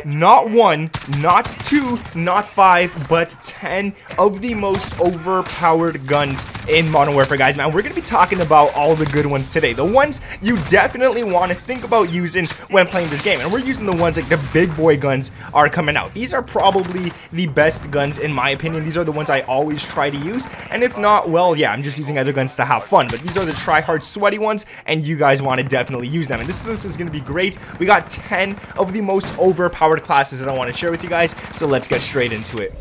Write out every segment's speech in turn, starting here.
not 1, not 2, not 5, but 10 of the most overpowered guns in Modern Warfare, guys. Man, we're going to be talking about all the good ones today. The ones you definitely want to think about using when playing this game. And we're using the ones like the big boy guns are coming out. These are probably the best guns in my opinion. These are the ones I always try to use. And if not, well, yeah, I'm just using other guns to have fun. But these are the try-hard, sweaty ones, and you guys want to definitely use them. And this is going to be great. We got 10 of the most overpowered classes that I want to share with you guys. So let's get straight into it.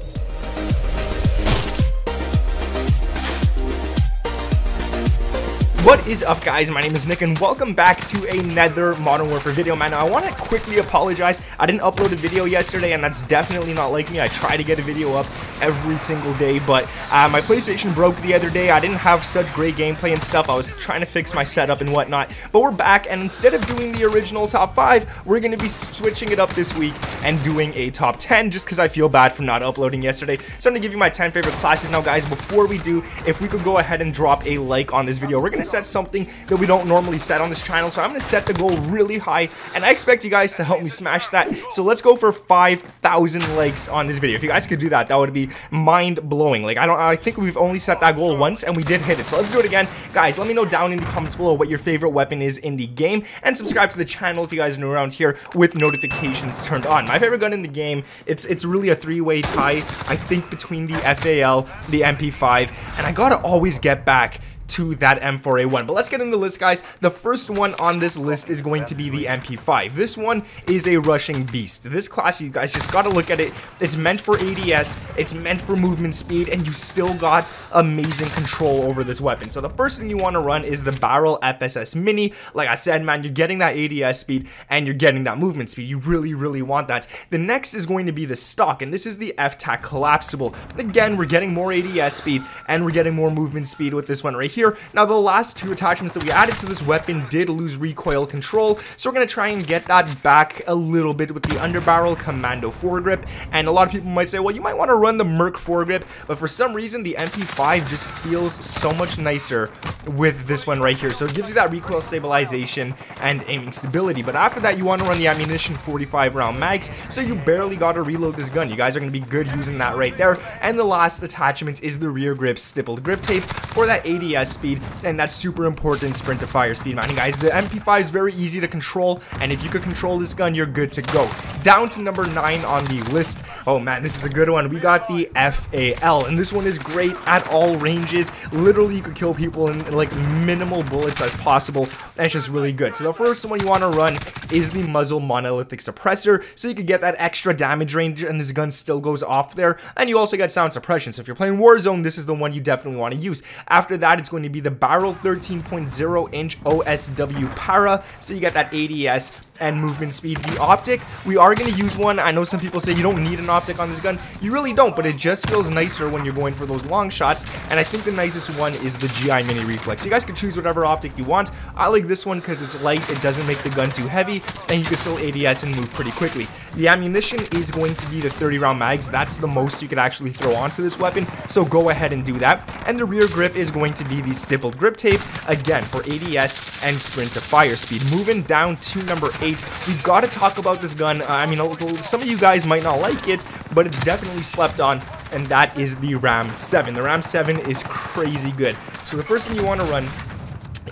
What is up, guys? My name is Nick and welcome back to another Modern Warfare video. Man, I want to quickly apologize. I didn't upload a video yesterday and that's definitely not like me. I try to get a video up every single day, but my PlayStation broke the other day. I didn't have such great gameplay and stuff. I was trying to fix my setup and whatnot, but we're back, and instead of doing the original top 5, we're going to be switching it up this week and doing a top 10 just because I feel bad for not uploading yesterday. So I'm going to give you my 10 favorite classes. Now, guys, before we do, if we could go ahead and drop a like on this video, we're going to set something that we don't normally set on this channel, so I'm going to set the goal really high, and I expect you guys to help me smash that. So let's go for 5,000 likes on this video. If you guys could do that, that would be mind-blowing. Like, I think we've only set that goal once and we did hit it, so let's do it again. Guys, let me know down in the comments below what your favorite weapon is in the game, and subscribe to the channel if you guys are new around here with notifications turned on. My favorite gun in the game, it's really a three-way tie, I think, between the FAL, the MP5, and I gotta always get back to that M4A1. But let's get into the list, guys. The first one on this list is going to be the MP5. This one is a rushing beast. This class, you guys just gotta look at it. It's meant for ADS, it's meant for movement speed, and you still got amazing control over this weapon. So the first thing you want to run is the Barrel FSS Mini. Like I said, man, you're getting that ADS speed and you're getting that movement speed. You really want that. The next is going to be the stock, and this is the FTAC Collapsible. Again, we're getting more ADS speed and we're getting more movement speed with this one right here. Now, the last two attachments that we added to this weapon did lose recoil control, so we're going to try and get that back a little bit with the Underbarrel Commando foregrip. And a lot of people might say, well, you might want to run the Merc foregrip, but for some reason the MP5 just feels so much nicer with this one right here. So it gives you that recoil stabilization and aiming stability. But after that, you want to run the ammunition 45 round mags, so you barely got to reload this gun. You guys are going to be good using that right there. And the last attachment is the rear grip stippled grip tape for that ADS speed, and that's super important sprint to fire speed, man. And guys, the MP5 is very easy to control, and if you could control this gun, you're good to go. Down to number 9 on the list. Oh man, this is a good one. We got the FAL, and this one is great at all ranges. Literally, you could kill people in like minimal bullets as possible, and it's just really good. So the first one you want to run is the muzzle monolithic suppressor, so you could get that extra damage range, and this gun still goes off there, and you also get sound suppression. So if you're playing Warzone, this is the one you definitely want to use. After that, it's going to be the Barrel 13.0 inch OSW Para, so you get that ADS and movement speed. The optic, we are going to use one. I know some people say you don't need an optic on this gun. You really don't, but it just feels nicer when you're going for those long shots, and I think the nicest one is the GI Mini Reflex. You guys can choose whatever optic you want. I like this one because it's light, it doesn't make the gun too heavy, and you can still ADS and move pretty quickly. The ammunition is going to be the 30 round mags. That's the most you could actually throw onto this weapon, so go ahead and do that. And the rear grip is going to be the stippled grip tape, again for ADS and sprint to fire speed. Moving down to number 8, we've got to talk about this gun. I mean, some of you guys might not like it, but it's definitely slept on, and that is the Ram 7. The Ram 7 is crazy good. So the first thing you want to run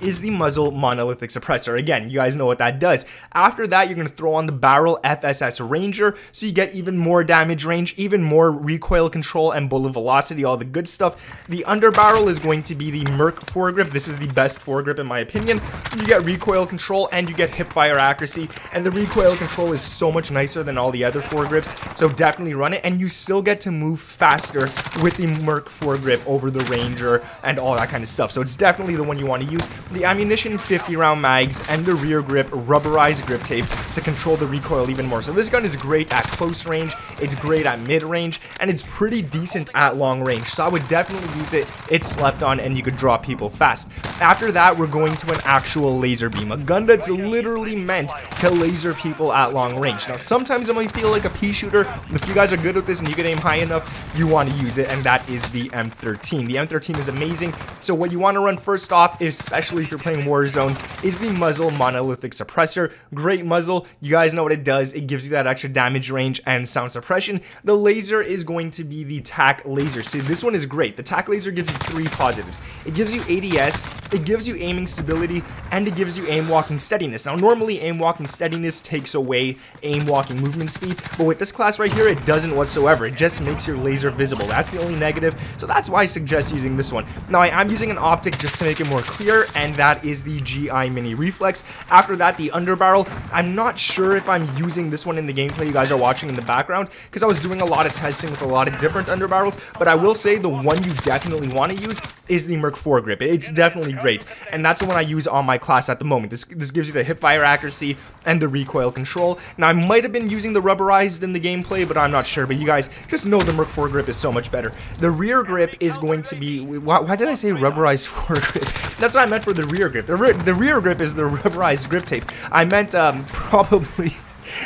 is the muzzle monolithic suppressor. Again, you guys know what that does. After that, you're going to throw on the Barrel FSS Ranger, so you get even more damage range, even more recoil control and bullet velocity, all the good stuff. The Underbarrel is going to be the Merc foregrip. This is the best foregrip in my opinion. You get recoil control and you get hip fire accuracy, and the recoil control is so much nicer than all the other foregrips, so definitely run it. And you still get to move faster with the Merc foregrip over the Ranger and all that kind of stuff, so it's definitely the one you want to use. The ammunition 50 round mags and the rear grip rubberized grip tape to control the recoil even more. So this gun is great at close range, it's great at mid range, and it's pretty decent at long range, so I would definitely use it. It's slept on and you could draw people fast. After that, we're going to an actual laser beam, a gun that's literally meant to laser people at long range. Now sometimes it might feel like a pea shooter. If you guys are good with this and you can aim high enough, you want to use it, and that is the M13. The M13 is amazing. So what you want to run first off, especially especially if you're playing Warzone, is the muzzle monolithic suppressor. Great muzzle. You guys know what it does. It gives you that extra damage range and sound suppression. The laser is going to be the tac laser. See, this one is great. The tac laser gives you 3 positives. It gives you ADS, it gives you aiming stability, and it gives you aim walking steadiness. Now, normally aim walking steadiness takes away aim walking movement speed, but with this class right here, it doesn't whatsoever. It just makes your laser visible. That's the only negative, so that's why I suggest using this one. Now, I am using an optic just to make it more clear, and that is the GI Mini Reflex. After that, the underbarrel. I'm not sure if I'm using this one in the gameplay you guys are watching in the background, because I was doing a lot of testing with a lot of different underbarrels, but I will say the one you definitely want to use is the Merc foregrip. It's definitely great, and that's the one I use on my class at the moment. This gives you the hip fire accuracy and the recoil control. Now, I might have been using the rubberized in the gameplay, but I'm not sure. But you guys just know the Merc foregrip is so much better. The rear grip is going to be... Why did I say rubberized foregrip? That's what I meant for the rear grip. The rear grip is the rubberized grip tape. I meant probably...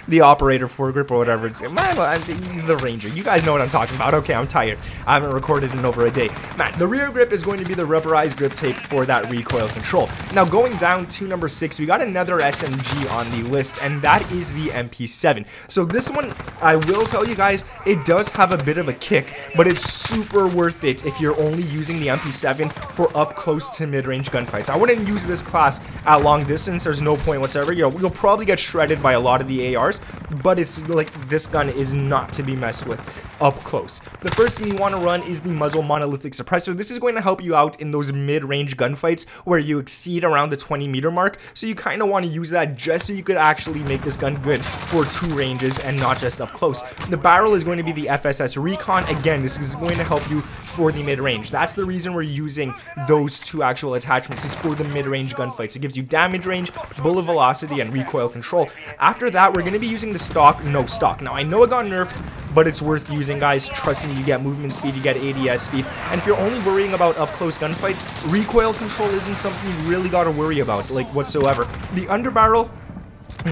the operator foregrip or whatever it's the Ranger. You guys know what I'm talking about. Okay, I'm tired. I haven't recorded in over a day. Man, the rear grip is going to be the rubberized grip tape for that recoil control. Now, going down to number 6, we got another SMG on the list, and that is the MP7. So this one, I will tell you guys, it does have a bit of a kick, but it's super worth it if you're only using the MP7 for up close to mid-range gunfights. I wouldn't use this class at long distance. There's no point whatsoever. You'll probably get shredded by a lot of the ARs, but it's like this gun is not to be messed with up close. The first thing you want to run is the muzzle monolithic suppressor. This is going to help you out in those mid-range gunfights where you exceed around the 20-meter mark, so you kind of want to use that just so you could actually make this gun good for 2 ranges and not just up close. The barrel is going to be the FSS Recon. Again, this is going to help you for the mid-range. That's the reason we're using those 2 actual attachments, is for the mid-range gunfights. It gives you damage range, bullet velocity, and recoil control. After that, we're going to be using the stock no stock. Now, I know it got nerfed, but it's worth using, guys. Trust me, you get movement speed, you get ADS speed, and if you're only worrying about up-close gunfights, recoil control isn't something you really got to worry about, like, whatsoever. The underbarrel,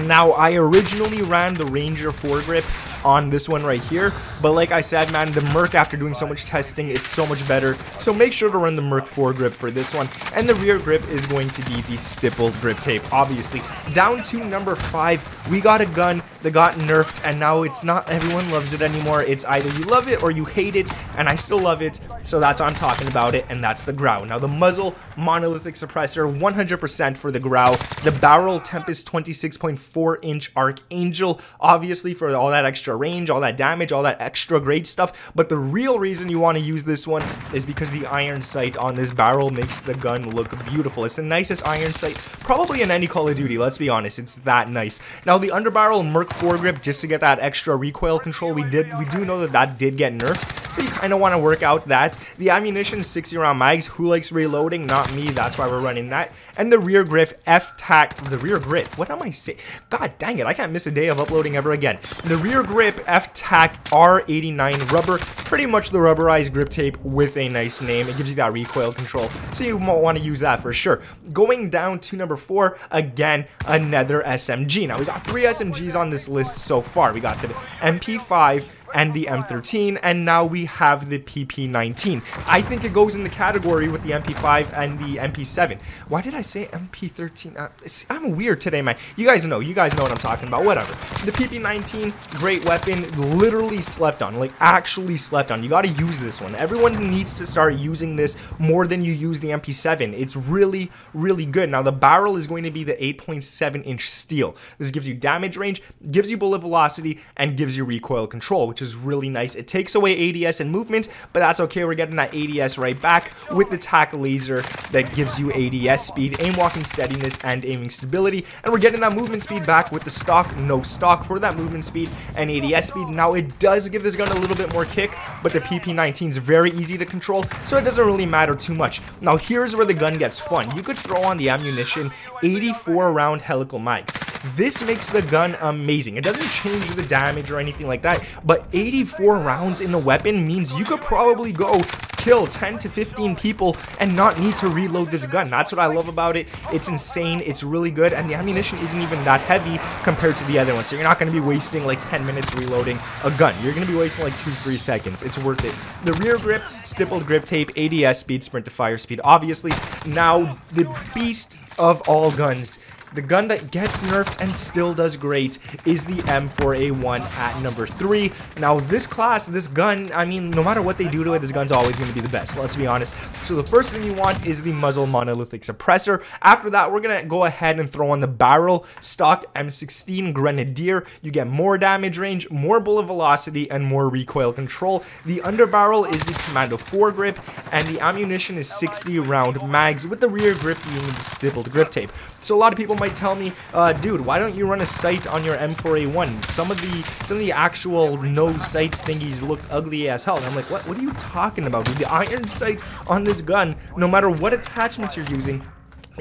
now, I originally ran the Ranger foregrip on this one right here, but like I said, man, the Merc, after doing so much testing, is so much better, so make sure to run the Merc foregrip for this one. And the rear grip is going to be the stippled grip tape, obviously. Down to number 5, we got a gun that got nerfed, and now it's not everyone loves it anymore. It's either you love it or you hate it, and I still love it, so that's why I'm talking about it, and that's the Grau. Now, the muzzle monolithic suppressor, 100% for the Grau. The barrel Tempest 26.4-inch Archangel, obviously for all that extra range, all that damage, all that extra great stuff, but the real reason you want to use this one is because the iron sight on this barrel makes the gun look beautiful. It's the nicest iron sight probably in any Call of Duty, let's be honest. It's that nice. Now, the underbarrel Merc foregrip, just to get that extra recoil control, we do know that did get nerfed, so you kind of want to work out that. The ammunition, 60 round mags. Who likes reloading? Not me, that's why we're running that. And the rear grip F-Tac, the rear grip, what am I saying? God dang it, I can't miss a day of uploading ever again. The rear grip F-Tac R89 rubber, pretty much the rubberized grip tape with a nice name. It gives you that recoil control, so you won't want to use that for sure. Going down to number 4, again, another SMG. Now, we got 3 SMGs on this list so far. We got the MP5 and the M13, and now we have the PP19. I think it goes in the category with the MP5 and the MP7. Why did I say MP13? I'm weird today, man. You guys know what I'm talking about, whatever. The PP19, great weapon, literally slept on, like actually slept on. You gotta use this one. Everyone needs to start using this more than you use the MP7. It's really, really good. Now, the barrel is going to be the 8.7-inch steel. This gives you damage range, gives you bullet velocity, and gives you recoil control, which is really nice. It takes away ADS and movement, but that's okay. We're getting that ADS right back with the tac laser that gives you ADS speed, aim walking steadiness, and aiming stability, and we're getting that movement speed back with the stock no stock for that movement speed and ADS speed. Now, it does give this gun a little bit more kick, but the PP19 is very easy to control, so it doesn't really matter too much. Now, here's where the gun gets fun. You could throw on the ammunition 84 round helical mags. This makes the gun amazing. It doesn't change the damage or anything like that, but 84 rounds in a weapon means you could probably go kill 10 to 15 people and not need to reload this gun. That's what I love about it. It's insane. It's really good, and the ammunition isn't even that heavy compared to the other one, so you're not going to be wasting like 10 minutes reloading a gun. You're going to be wasting like 2-3 seconds. It's worth it. The rear grip, stippled grip tape, ADS speed, sprint to fire speed, obviously. Now the beast of all guns, the gun that gets nerfed and still does great, is the M4A1 at number 3. Now this class, this gun, I mean, no matter what they do to it, this gun's always going to be the best, let's be honest. So the first thing you want is the muzzle monolithic suppressor. After that, we're going to go ahead and throw on the barrel stock M16 Grenadier. You get more damage range, more bullet velocity, and more recoil control. The underbarrel is the Commando foregrip, and the ammunition is 60 round mags, with the rear grip being the stippled grip tape. So a lot of people might tell me, dude, why don't you run a sight on your M4A1? Some of the actual no sight thingies look ugly as hell. And I'm like, what are you talking about, dude? The iron sight on this gun, no matter what attachments you're using,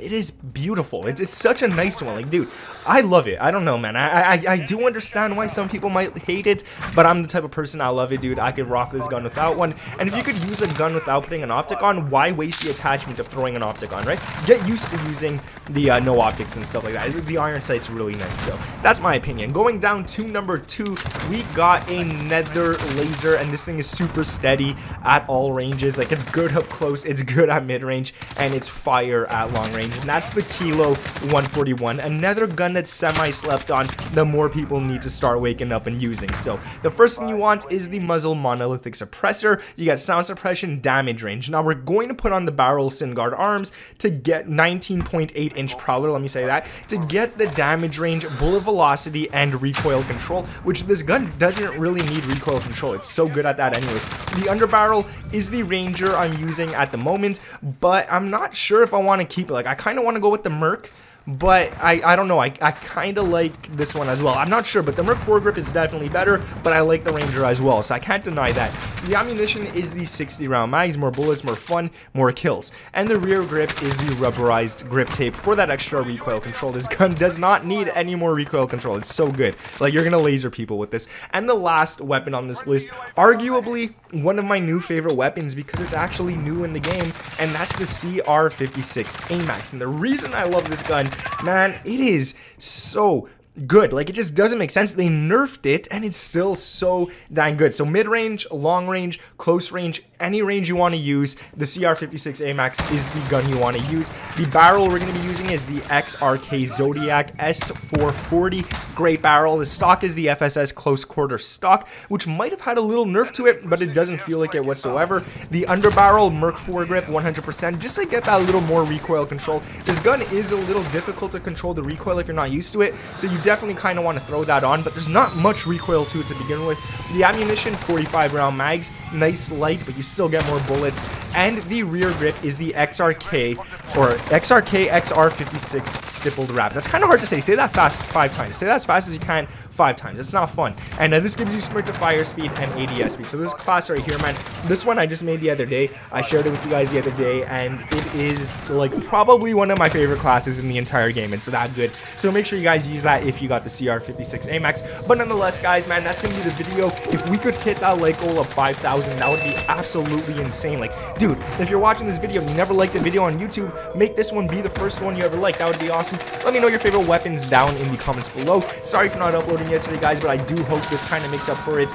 it is beautiful. It's such a nice one. Like, dude, I love it. I don't know, man. I do understand why some people might hate it, but I'm the type of person, I love it, dude. I could rock this gun without one. And if you could use a gun without putting an optic on, why waste the attachment of throwing an optic on, right? Get used to using the no optics and stuff like that. The iron sight's really nice, so that's my opinion. Going down to number 2, we got a Nether laser, and this thing is super steady at all ranges. Like, it's good up close, it's good at mid-range, and it's fire at long range. And that's the Kilo 141, another gun that's semi-slept on, the more people need to start waking up and using. So the first thing you want is the muzzle monolithic suppressor. You got sound suppression, damage range. Now we're going to put on the barrel Singard arms to get 19.8 inch prowler, let me say that, to get the damage range, bullet velocity, and recoil control, which this gun doesn't really need recoil control. It's so good at that anyways. The underbarrel is the Ranger I'm using at the moment, but I'm not sure if I want to keep it. Like, I kind of want to go with the Merc, but I don't know, I kind of like this one as well. I'm not sure, but the Merc foregrip is definitely better, but I like the Ranger as well, so I can't deny that. The ammunition is the 60 round mags, more bullets, more fun, more kills. And the rear grip is the rubberized grip tape for that extra recoil control. This gun does not need any more recoil control. It's so good. Like, you're gonna laser people with this. And the last weapon on this list, arguably one of my new favorite weapons because it's actually new in the game, and that's the CR56 AMAX. And the reason I love this gun, man, it is so good. Like, it just doesn't make sense. They nerfed it and it's still so dang good. So mid-range, long range, close range, any range you want to use, the CR56 AMAX is the gun you want to use. The barrel we're going to be using is the XRK Zodiac S440. Great barrel. The stock is the FSS close quarter stock, which might have had a little nerf to it, but it doesn't feel like it whatsoever. The underbarrel Merc foregrip 100%, just to get that little more recoil control. This gun is a little difficult to control the recoil if you're not used to it, so you definitely kind of want to throw that on, but there's not much recoil to it to begin with. The ammunition, 45 round mags, nice light, but you still get more bullets. And the rear grip is the XRK XR56 stippled wrap. That's kind of hard to say. Say that fast 5 times. Say that as fast as you can 5 times. It's not fun. And this gives you sprint to fire speed and ADS speed. So this class right here, man, this one I just made the other day. I shared it with you guys the other day, and it is like probably one of my favorite classes in the entire game. It's that good. So make sure you guys use that if you got the CR56 AMAX. But nonetheless, guys, man, that's gonna be the video. If we could hit that like goal of 5,000, that would be absolutely insane. Like, dude, if you're watching this video and you never liked the video on YouTube, make this one be the first one you ever like. That would be awesome. Let me know your favorite weapons down in the comments below. Sorry for not uploading yesterday, guys, but I do hope this kind of makes up for it.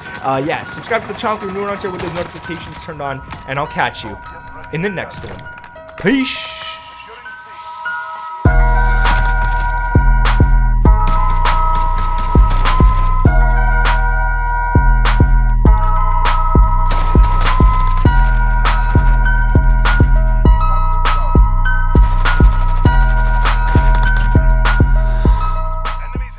Yeah, subscribe to the channel if you're new around here with those notifications turned on, and I'll catch you in the next one. Peace.